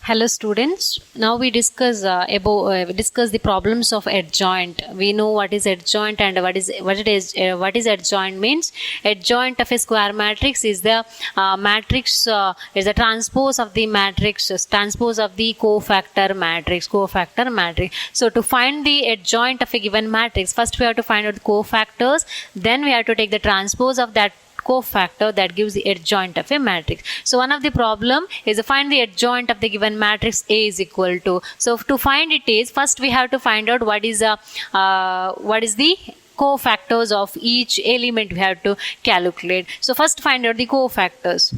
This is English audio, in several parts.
Hello students. Now we discuss discuss the problems of adjoint. We know what is adjoint and what is adjoint means. Adjoint of a square matrix is the matrix is the transpose of the matrix, transpose of the cofactor matrix. So to find the adjoint of a given matrix, first we have to find out the cofactors. Then we have to take the transpose of that cofactor that gives the adjoint of a matrix. So one of the problem is to find the adjoint of the given matrix A is equal to. So to find it is, first we have to find out what is the cofactors of each element we have to calculate. So first find out the cofactors.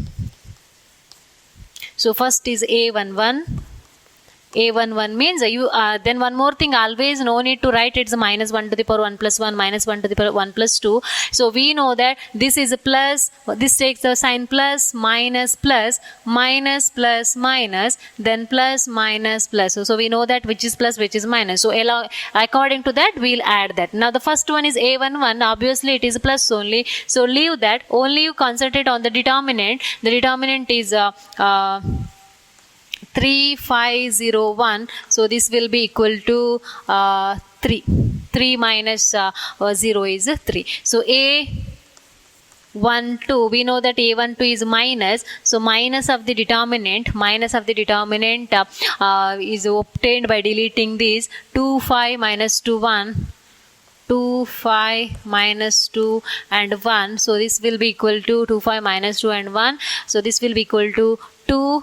So first is A11. A11 means then one more thing, always no need to write it's minus 1 to the power 1 plus 1 minus 1 to the power 1 plus 2. So we know that this is a plus, this takes the sign plus, minus, plus, minus, plus, minus, then plus, minus, plus. So we know that which is plus, which is minus. So according to that, we'll add that. Now the first one is A11. Obviously it is plus only. So leave that. Only you concentrate on the determinant. The determinant is 3501. So this will be equal to 3. 3 minus 0 is 3. So A12, we know that A12 is minus. So minus of the determinant is obtained by deleting this 2, 5 minus 2, 1. 2, 5 minus 2 and 1. So this will be equal to 2, 5 minus 2 and 1. So this will be equal to 2.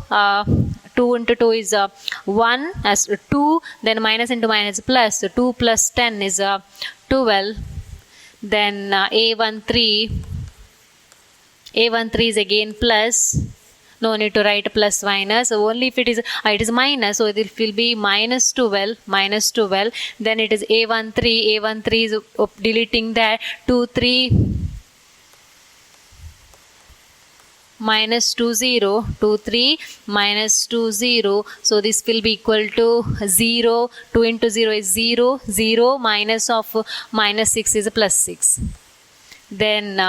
2 into 2 is 1 as 2, then minus into minus plus. So 2 plus 10 is 12. Then A13 is again plus. No need to write plus minus. So only if it is minus, so it will be minus 12. Then it is A13 is deleting that 2, 3 minus 2, 0, 2, 3 minus 2, 0. So this will be equal to 0. 2 into 0 is 0. 0 minus of minus 6 is plus 6. Then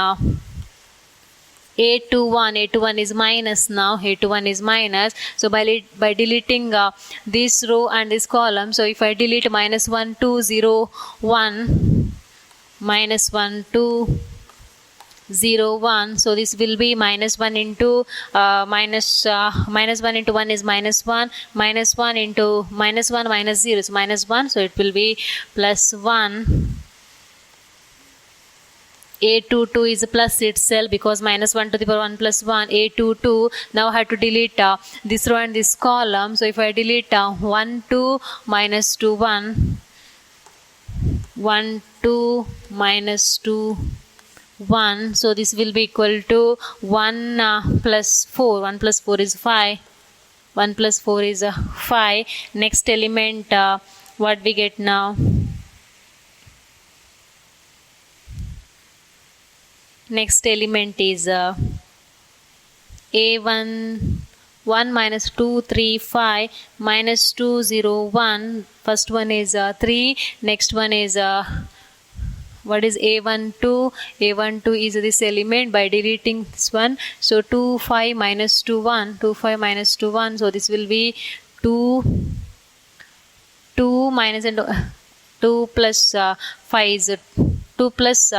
A21 is minus now. A21 is minus. So by deleting this row and this column, so if I delete minus 1, 2, 0, 1, minus 1, 2, 0, 1. So this will be minus 1 into minus 1 into 1 is minus 1. Minus 1 into minus 1 minus 0 is minus 1. So it will be plus 1. A22 is plus itself because minus 1 to the power 1 plus 1. A22. Now I have to delete this row and this column. So if I delete 1, 2 minus 2, 1. 1, 2 minus 2, 1. So this will be equal to 1 plus 4. 1 plus 4 is 5. 1 plus 4 is 5. Next element, what we get now? Next element is A1. 1 minus 2, 3, 5 minus 2, 0, 1. First one is 3. Next one is what is A12? A12 is this element by deleting this one. So 2, 5 minus 2, 1. 2, 5 minus 2, 1. So this will be 2 minus 2 plus 5 is 2 plus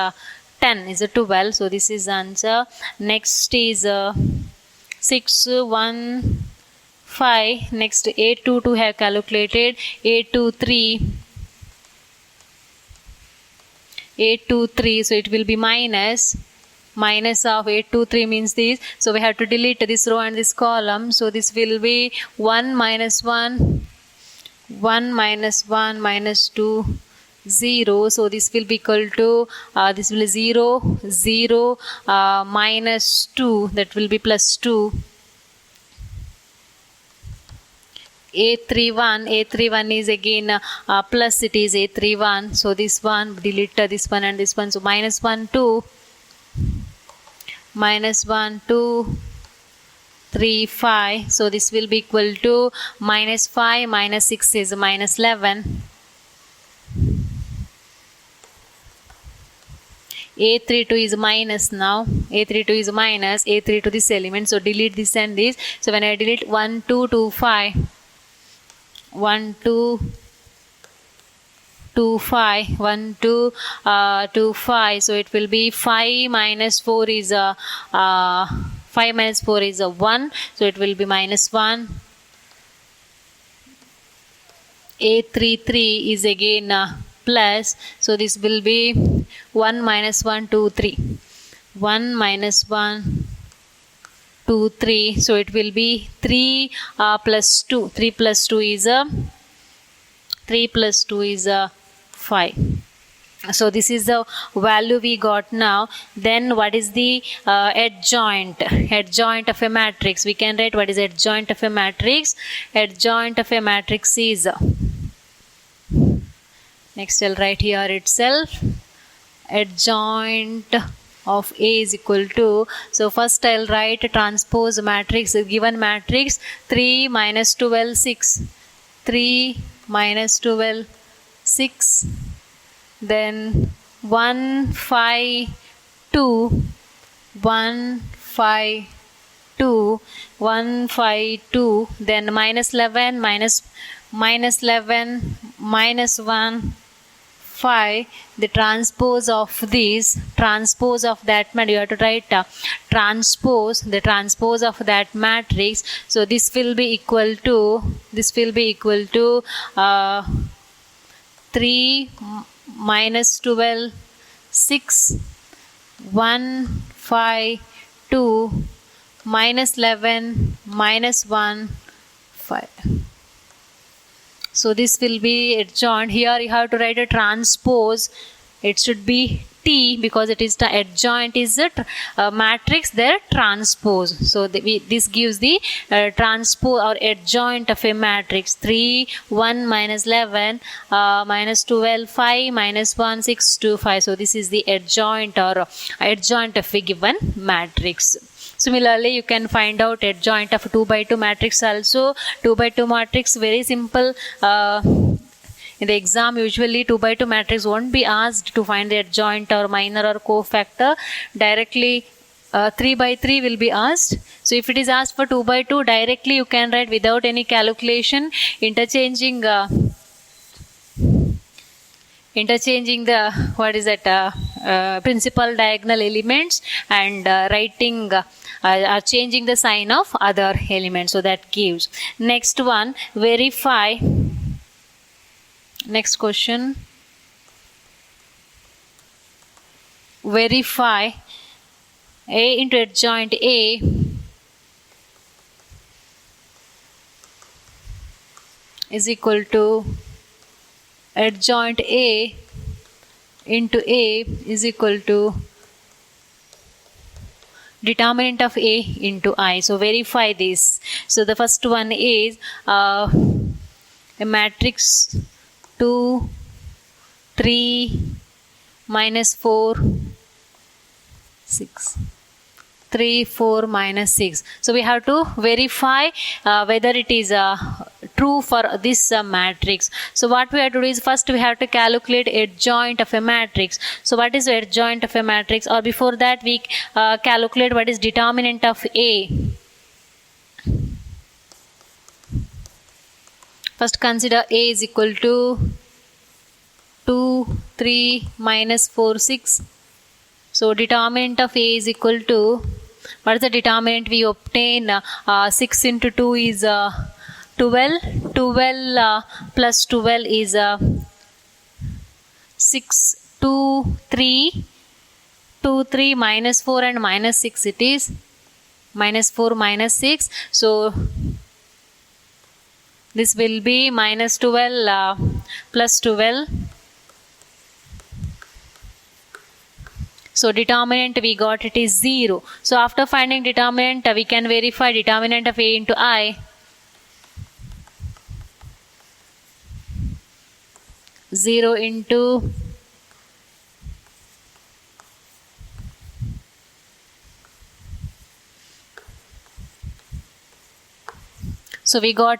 10 is 12. So this is answer. Next is 6, 1, 5. Next A22 have calculated. A23. So it will be minus of 823 means this. So we have to delete this row and this column. So this will be 1 minus 1. 1 minus 1 minus 2. 0. So this will be equal to this will be 0. 0 minus 2. That will be plus 2. A31 is again plus, it is A31. So this one, delete this one and this one. So minus 1, 2. Minus 1, 2. 3, 5. So this will be equal to minus 5 minus 6 is minus 11. A32 is minus now. A32 is minus. A32 this element. So delete this and this. So when I delete 1, 2, 2, 5. 1 2 2 5, 1 2 2 5, so it will be 5 minus 4 is a 5 minus 4 is a 1, so it will be minus 1. 833 is again plus, so this will be 1 minus 1 2 3, 1 minus 1 2 3, so it will be 3 plus 2, 3 plus 2 is a 3 plus 2 is a 5. So this is the value we got now. Then what is the adjoint of a matrix? We can write what is adjoint of a matrix. Adjoint of a matrix is, next I'll write here itself, adjoint of A is equal to, so first I'll write a transpose matrix, given matrix 3 minus 12 6, 3 minus 12 6, then 1 5 2, 1 5 2, 1 5 2, then minus 11 minus 11 minus 1 5, the transpose of this, transpose of that, you have to write transpose, the transpose of that matrix, so this will be equal to 3 minus 12 6, 1 5 2, minus 11 minus 1 5. So this will be adjoint. Here you have to write a transpose. It should be T because it is the adjoint is a matrix, their transpose. So this gives the transpose or adjoint of a matrix. 3 1 minus 11 minus 12 5 minus 1 6 2 5. So this is the adjoint or adjoint of a given matrix. Similarly, you can find out adjoint of 2 by 2 matrix also. 2 by 2 matrix, very simple. In the exam, usually 2 by 2 matrix won't be asked to find the adjoint or minor or cofactor. Directly 3 by 3 will be asked. So if it is asked for 2 by 2, directly you can write without any calculation, interchanging the what is that principal diagonal elements and writing changing the sign of other elements, so that gives. Next one, verify. Next question, verify A into adjoint A is equal to adjoint A into A is equal to determinant of A into I. So verify this. So the first one is a matrix 2 3 minus 4 6, 3 4 minus 6. So we have to verify whether it is true for this matrix. So what we have to do is, first we have to calculate adjoint of a matrix. So what is adjoint of a matrix, or before that we calculate what is determinant of A. First consider A is equal to 2 3 minus 4 6. So determinant of A is equal to, what is the determinant we obtain? 6 into 2 is 12. 12 plus 12 is 6. 2 3 2 3 minus 4 and minus 6, it is minus 4 minus 6. So this will be minus 12 plus 12. So determinant we got, it is 0. So after finding determinant, we can verify determinant of A into I. 0 into so we got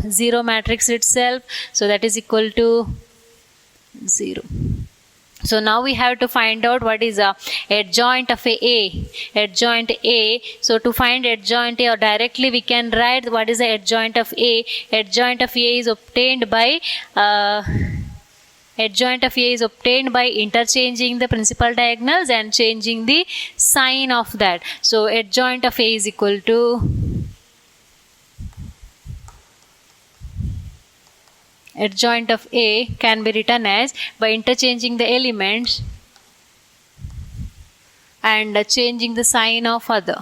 0 matrix itself, so that is equal to 0. So now we have to find out what is a adjoint of a adjoint A. So to find adjoint A, or directly we can write what is the adjoint of A. Adjoint of A is obtained by interchanging the principal diagonals and changing the sign of that. So adjoint of A is equal to adjoint of A can be written as by interchanging the elements and changing the sign of other.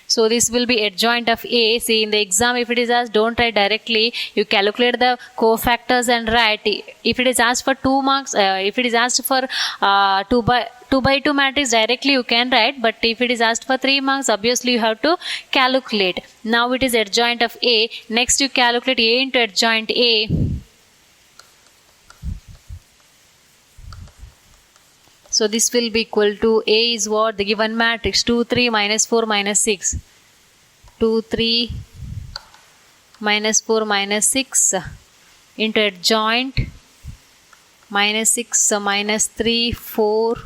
So this will be adjoint of A. See, in the exam, if it is asked, don't write directly. You calculate the cofactors and write. If it is asked for 2 marks, if it is asked for 2 by 2 matrix, directly you can write. But if it is asked for 3 marks, obviously you have to calculate. Now it is adjoint of A. Next you calculate A into adjoint A. So this will be equal to A is what? The given matrix 2, 3, minus 4, minus 6. 2, 3, minus 4, minus 6 into adjoint minus 6, minus 3, 4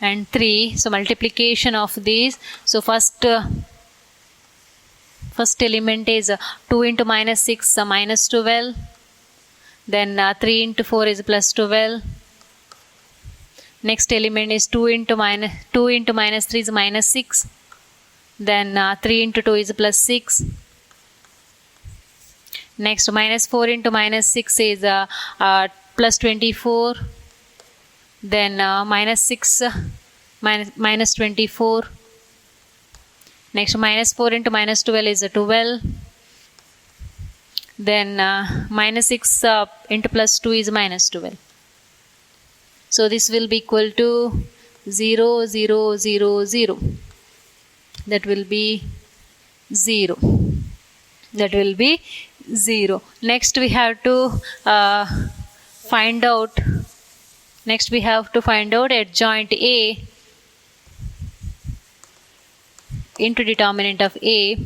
and 3. So multiplication of these. So first element is 2 into minus 6, minus 12. Then 3 into 4 is plus 12. Next element is 2 into minus 3 is minus 6. Then 3 into 2 is plus 6. Next minus 4 into minus 6 is plus 24. Then minus 6 minus 24. Next minus 4 into minus 12 is 12. Then minus 6 into plus 2 is minus 12. So this will be equal to 0, 0, 0, 0. That will be 0. That will be 0. Next we have to find out. Next we have to find out adjoint A into determinant of A.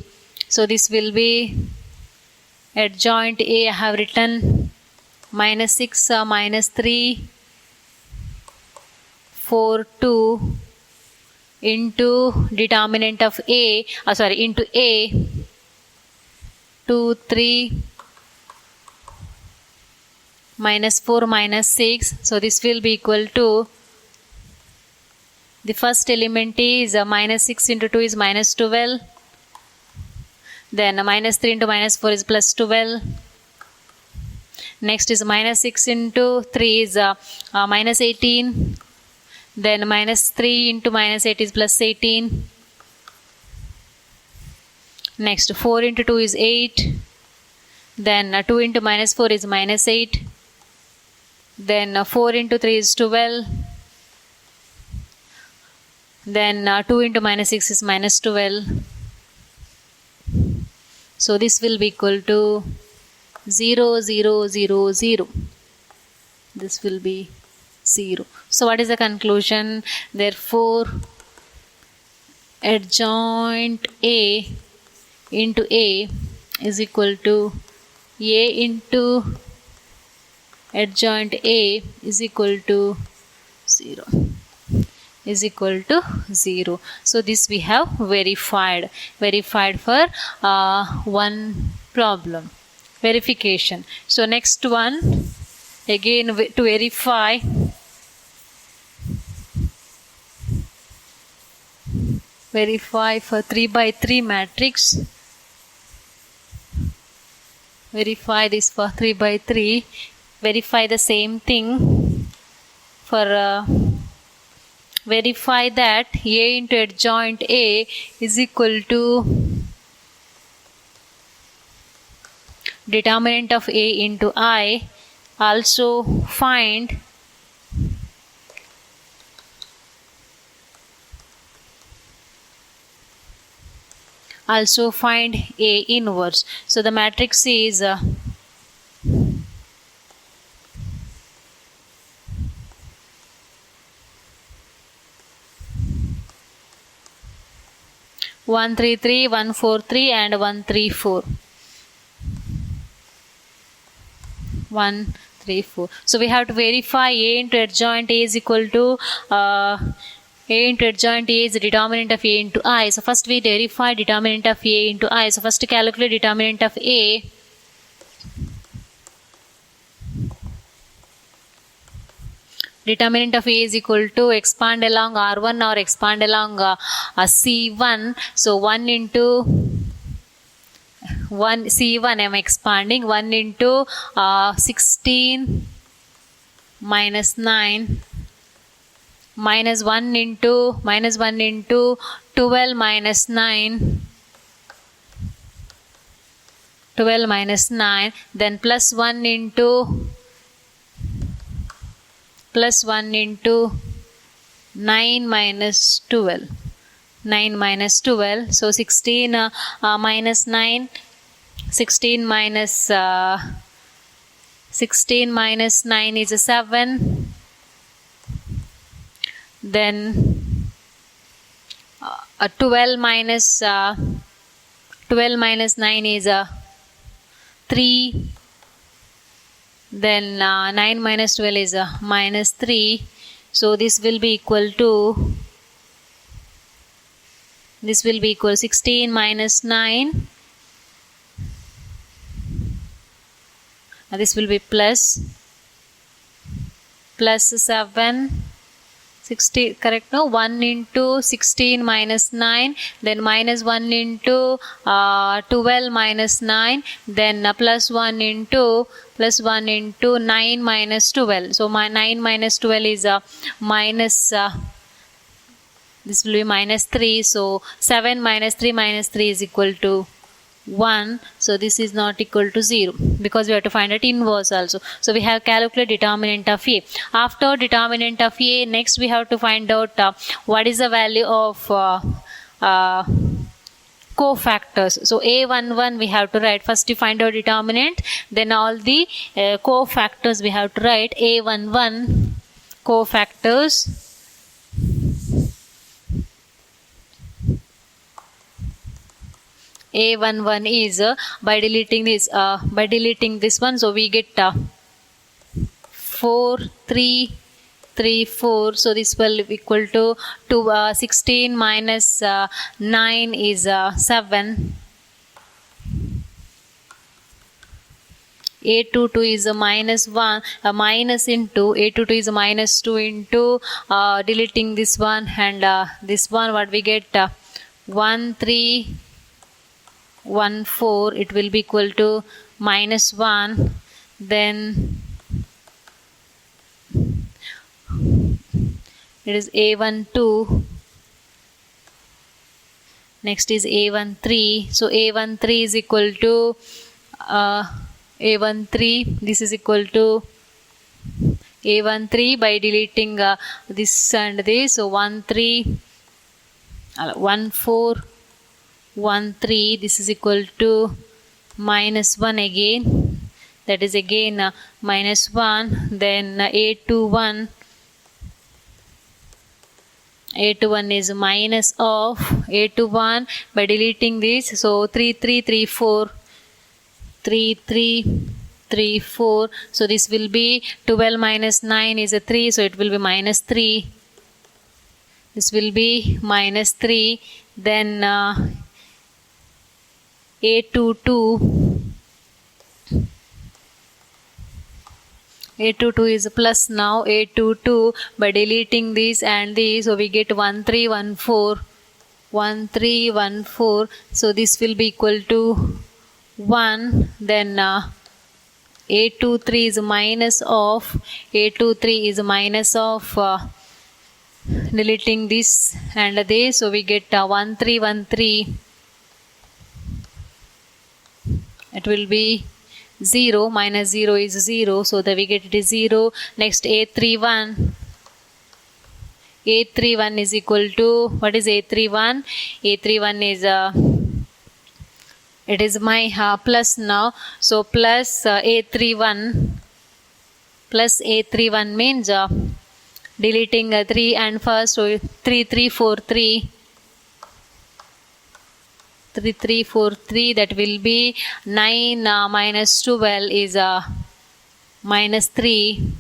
So this will be adjoint A. I have written minus 6, minus 3, 4, 2 into determinant of A, into A, 2, 3, minus 4, minus 6. So this will be equal to, the first element is minus 6 into 2 is minus 12. Then minus 3 into minus 4 is plus 12. Next is minus 6 into 3 is minus 18. Then minus 3 into minus 8 is plus 18. Next 4 into 2 is 8. Then 2 into minus 4 is minus 8. Then 4 into 3 is 12. Then 2 into minus 6 is minus 12. So this will be equal to 0, 0, 0, 0. This will be 0. So what is the conclusion? Therefore, adjoint A into A is equal to A into adjoint A is equal to 0. Is equal to 0. So this we have verified for one problem. Verification. So next one, again to verify, for 3 by 3 matrix. Verify this for 3 by 3. Verify the same thing for verify that A into adjoint A is equal to determinant of A into I. Also find A inverse. So the matrix is 1, 3, 3, 1, 4, 3 and 1, 3, 4. 1 3 4. So we have to verify A into adjoint A is equal to A into adjoint A is the determinant of A into I. So first we verify determinant of A into I. So first to calculate determinant of A. Determinant of A is equal to expand along R1 or expand along C1. So 1 into 1 C1 I am expanding 1 into 16 minus 9 minus 1 into 12 minus 9 12 minus 9, then plus 1 into 9 minus 12. 9 minus 12, so 16 minus 9, 16 minus 9 is a 7. Then 12 minus 9 is a 3. Then 9 minus 12 is a minus 3. So this will be equal to 16 minus 9. This will be plus 7. 60, correct? No, 1 into 16 minus 9, then minus 1 into 12 minus 9, then plus 1 into 9 minus 12. So my 9 minus 12 is minus. This will be minus 3. So 7 minus 3 is equal to 1. So this is not equal to 0 because we have to find out inverse also. So we have calculated determinant of A. After determinant of A, next we have to find out what is the value of cofactors. So A11 we have to write. First to find out determinant, then all the cofactors we have to write. A11 cofactors. A11 is by deleting this one, so we get 4 3 3 4. So this will be equal to 16 minus 9 is 7. A22 is a minus 1, a minus into A22 is a minus 2 into deleting this one and this one, what we get 1 3 1 4, it will be equal to minus 1. Then it is A12. Next is A13. So A13 is equal to A13. This is equal to A13 by deleting this and this. So 1 4 1 3. This is equal to minus 1 again. That is again minus 1. Then A21 is minus of A21 by deleting this. So 3 3 3 4 3 3 3 4. So this will be 12 minus 9 is a 3. So it will be minus 3. This will be minus 3. Then A22 is plus now. A22 by deleting this and this, so we get 1 3 1 4 1 3 1 4. So this will be equal to 1. Then A23 is minus of deleting this and this, so we get 1 3 1 3. It will be 0. Minus 0 is 0, so that we get it is 0. Next A31 is equal to, what is A31? A31 is it is my plus now. So plus A31 means deleting 3 and first, so 3 3 4 3 3 3 4 3, that will be 9 minus 12 is minus 3.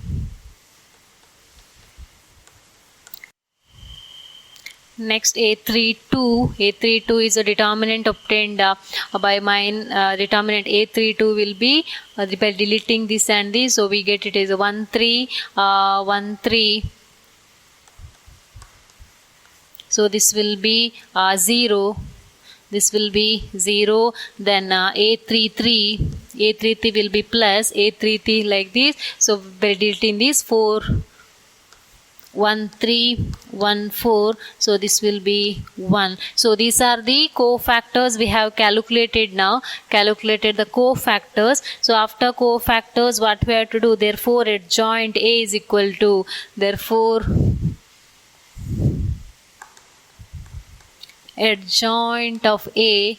Next A32 is a determinant obtained by determinant A32 will be by deleting this and this, so we get it as a 1 3 1 3. So this will be 0, this will be 0, then A33 will be plus A33 like this, so by deleting this 4 1 3 1 4, so this will be 1. So these are the cofactors we have calculated. Now calculated the cofactors. So after cofactors, what we have to do? Therefore adjoint A is equal to, therefore adjoint of A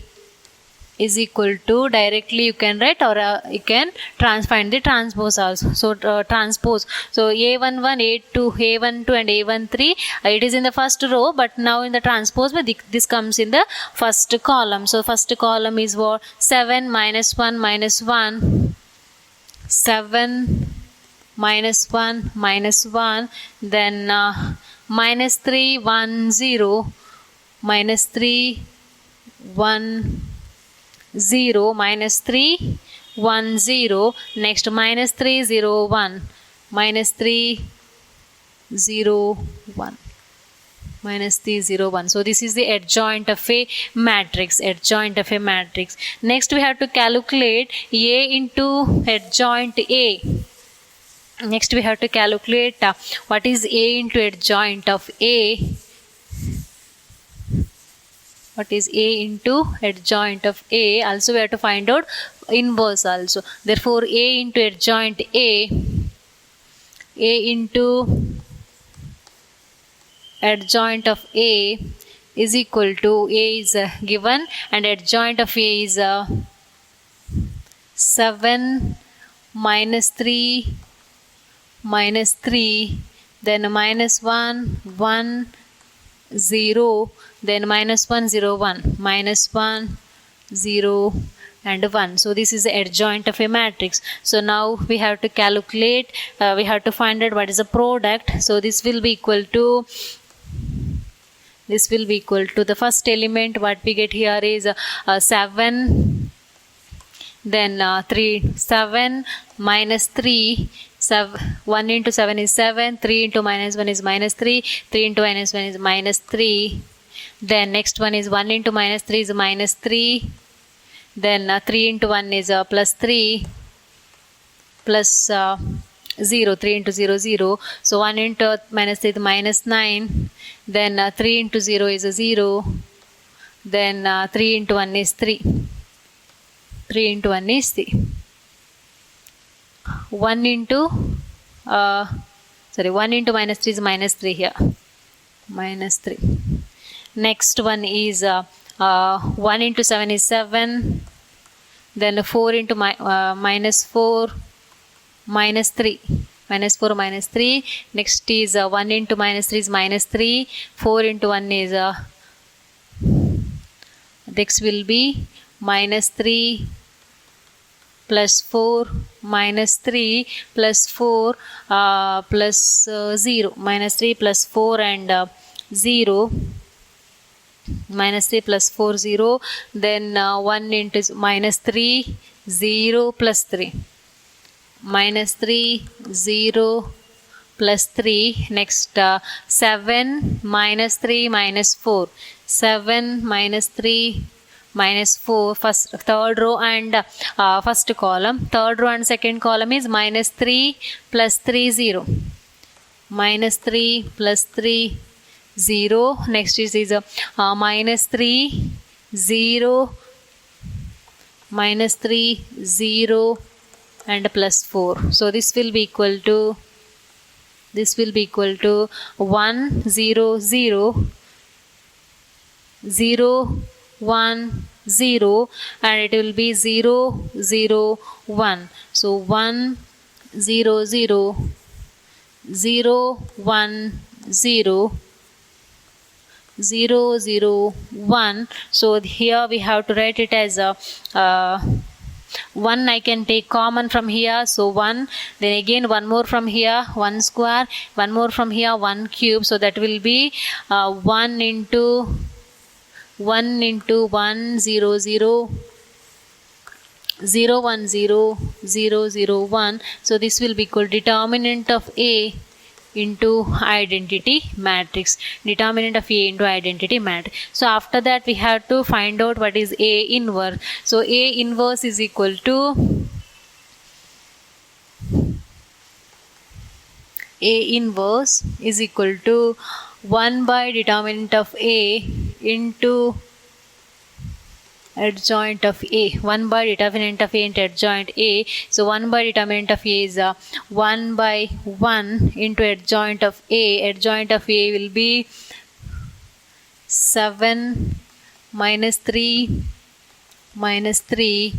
is equal to, directly you can write, or you can find the transpose also. So transpose, so A11, A2, A12 and A13, it is in the first row, but now in the transpose this comes in the first column. So first column is what? 7 minus 1 minus 1, 7 minus 1 minus 1, then minus 3 1 0, minus 3 1 0, minus 3 1 0, next minus 3 0 1, minus 3 0 1, minus 3 0 1. So this is the adjoint of a matrix, adjoint of a matrix. Next we have to calculate A into adjoint A. Next we have to calculate what is A into adjoint of A. What is A into adjoint of A? Also we have to find out inverse also. Therefore A into adjoint A into adjoint of A is equal to, A is given and adjoint of A is 7 minus 3 minus 3, then minus 1 1 0, then minus 1 0 1, minus 1 0 and 1. So this is the adjoint of a matrix. So now we have to calculate, we have to find out what is the product. So this will be equal to, the first element what we get here is 7, then 7 minus 3, 1 into 7 is 7, 3 into minus 1 is minus 3, 3 into minus 1 is minus 3, then next one is 1 into minus 3 is minus 3, then 3 into 1 is plus 3, plus 0, 3 into 0 0, so 1 into minus 3 is minus 9, then 3 into 0 is 0, then 3 into 1 is 3, 3 into 1 is 3. 1 into 1 into minus 3 is minus 3 here, minus 3. Next one is 1 into 7 is 7, then 4 into minus 4 minus 3, minus 4 minus 3. Next is 1 into minus 3 is minus 3, 4 into 1 is this will be minus 3 plus 4 minus 3 plus 4 plus 0, minus 3 plus 4 and 0, minus 3 plus 4 0, then 1 into minus 3 0 plus 3, minus 3 0 plus 3. Next 7 minus 3 minus 4, 7 minus 3 minus 4, first third row and first column, third row and second column is minus 3 plus 3 0, minus 3 plus 3 0. Next is minus 3 0, minus 3 0 and plus 4. So this will be equal to, 1 0 0 0 1 0, and it will be 0 0 1. So 1 0 0 0 1 0 0 0 1. So here we have to write it as 1 I can take common from here, so 1, then again 1 more from here, 1 square, 1 more from here, 1 cube, so that will be 1 into 1 0 0 0 1 0 0 0 1. So this will be equal determinant of A into identity matrix, determinant of A into identity matrix. So after that we have to find out what is A inverse. So A inverse is equal to A inverse is equal to 1 by determinant of A into adjoint of A. 1 by determinant of A into adjoint A. So 1 by determinant of A is 1 by 1 into adjoint of A. Adjoint of A will be 7 minus 3 minus 3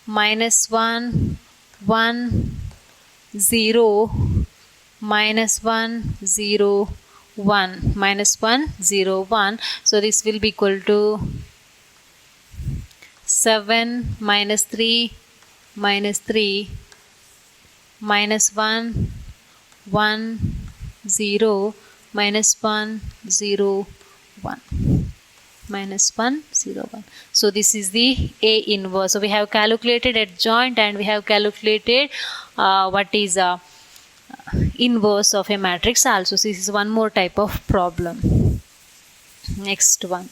minus 1 1 0 minus 1 0 1 minus 1 0 1. So this will be equal to 7 minus 3 minus 3 minus 1 1 0 minus 1 0 1 minus 1 0 1. So this is the A inverse. So we have calculated adjoint and we have calculated what is inverse of a matrix also. So this is one more type of problem. Next one.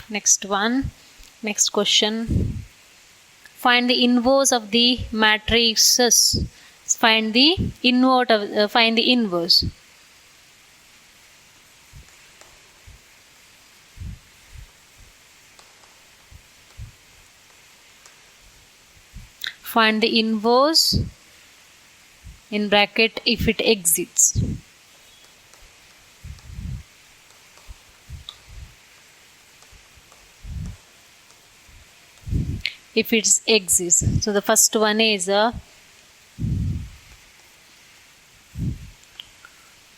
Next question. Find the inverse of the matrices. Find the inverse. Find the inverse in bracket if it exists. If it exists. So the first one is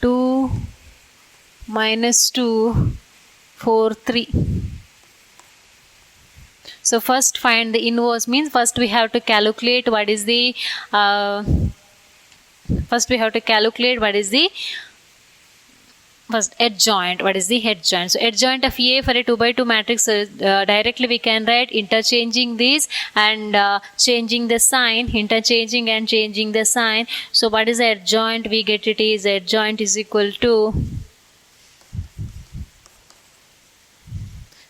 2 minus 2 4 3. So first find the inverse means first we have to calculate what is the first adjoint. What is the adjoint? So adjoint of A for a 2 by 2 matrix, directly we can write interchanging these and changing the sign, interchanging and changing the sign. So what is the adjoint? We get it is adjoint is equal to,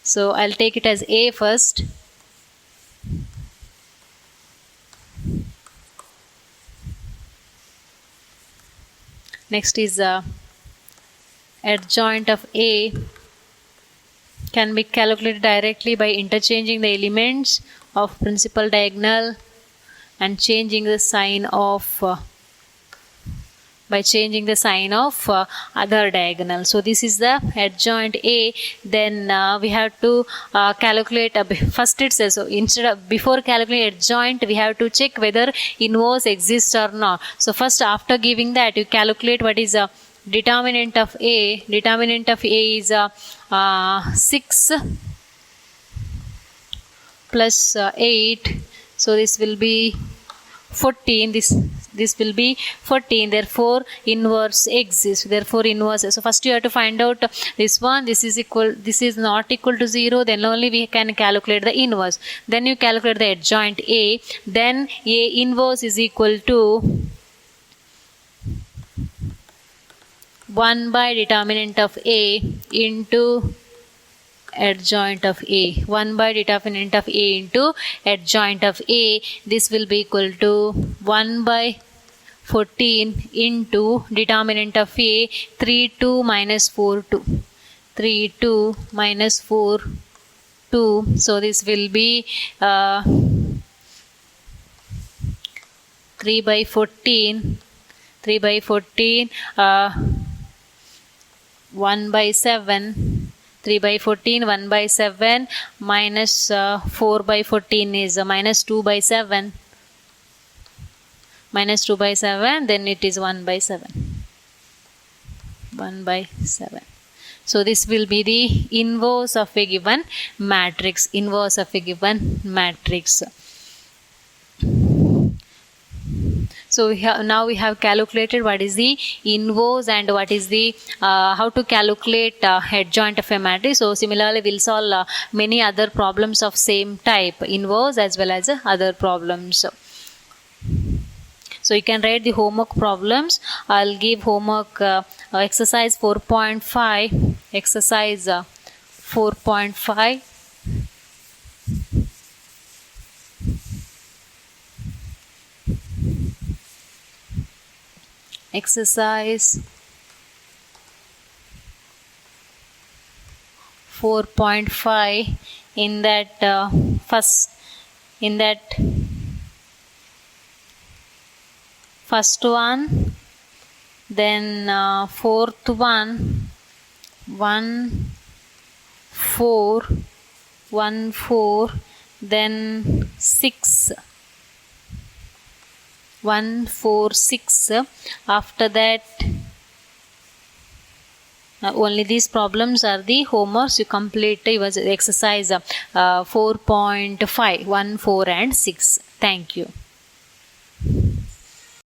so I'll take it as A first. Next is adjoint of A can be calculated directly by interchanging the elements of principal diagonal and changing the sign of other diagonal. So this is the adjoint A. Then we have to calculate first it says, so instead of before calculating adjoint we have to check whether inverse exists or not. So first after giving that you calculate what is determinant of A. Determinant of A is 6 plus 8. So this will be 14. This will be 14. Therefore inverse exists. Therefore inverse. So first you have to find out this one. This is not equal to 0. Then only we can calculate the inverse. Then you calculate the adjoint A. Then A inverse is equal to 1 by determinant of A into adjoint of A. 1 by determinant of A into adjoint of A. This will be equal to 1 by 14 into determinant of A. 3 2 minus 4 2. 3 2 minus 4 2. So this will be 3 by 14. 3 by 14. 1 by 7, 3 by 14, 1 by 7 minus 4 by 14 is minus 2 by 7. minus 2 by 7, then it is 1 by 7. 1 by 7. So this will be the inverse of a given matrix. Inverse of a given matrix. So now we have calculated what is the inverse and what is the how to calculate adjoint of a matrix. So similarly, we'll solve many other problems of same type, inverse as well as other problems. So you can write the homework problems. I'll give homework exercise 4.5. Exercise 4.5. Exercise 4.5. In that first one, then fourth one, 1 4 1 4, then 6 1 4 6. After that, only these problems are the homeworks. You complete your exercise 4.5, 1 4 and 6. Thank you.